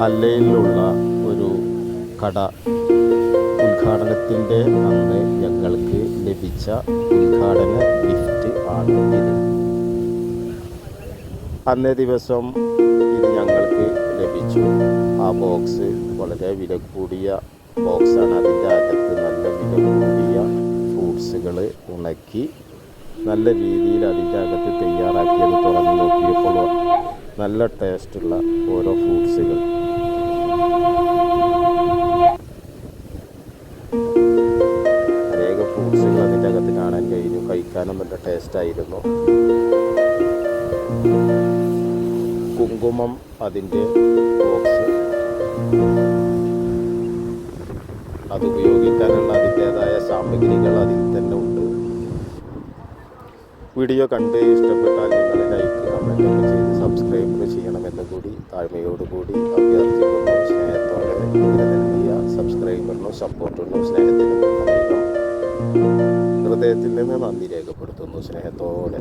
അല്ലയിലുള്ള ഒരു കട ഉദ്ഘാടനത്തിൻ്റെ അന്ന് ഞങ്ങൾക്ക് ലഭിച്ച ഉദ്ഘാടന ഗിഫ്റ്റ് ആണ് ഇത്. അന്നേ ദിവസം ഇത് ഞങ്ങൾക്ക് ലഭിച്ചു. ആ ബോക്സ് വളരെ വില കൂടിയ ബോക്സാണ്. അതിൻ്റെ അകത്ത് നല്ല വില കൂടിയ ഫ്രൂട്ട്സുകൾ ഉണക്കി നല്ല രീതിയിൽ അതിൻ്റെ അകത്ത് തയ്യാറാക്കിയത് തുറന്ന് നോക്കിയപ്പോൾ നല്ല ടേസ്റ്റുള്ള ഓരോ ഫ്രൂട്ട്സുകൾ. അനേകം ഫ്രൂട്ട്സുകൾ അതിൻ്റെ അകത്ത് കാണാൻ കഴിഞ്ഞു. കഴിക്കാനും നല്ല ടേസ്റ്റായിരുന്നു. കുങ്കുമം അതിൻ്റെ ബോക്സ്, അത് ഉപയോഗിക്കാനുള്ള അതിൻ്റേതായ സാമഗ്രികൾ അതിൽ തന്നെ ഉണ്ട്. വീഡിയോ കണ്ട് ഇഷ്ടപ്പെട്ടാൽ നിങ്ങൾ ലൈക്ക്, കമൻ്റ് ഒക്കെ ചെയ്ത് സബ്സ്ക്രൈബ് ചെയ്യണമെന്ന് കൂടി താഴ്മയോടുകൂടി അഭ്യർത്ഥിക്കുന്നു. സ്നേഹത്തോടെ ഇതിന് നൽകിയ സബ്സ്ക്രൈബറിനും സപ്പോർട്ടിനും സ്നേഹത്തിനും അനേകം ഹൃദയത്തിൽ നിന്ന് നന്ദി രേഖപ്പെടുത്തുന്നു. സ്നേഹത്തോടെ.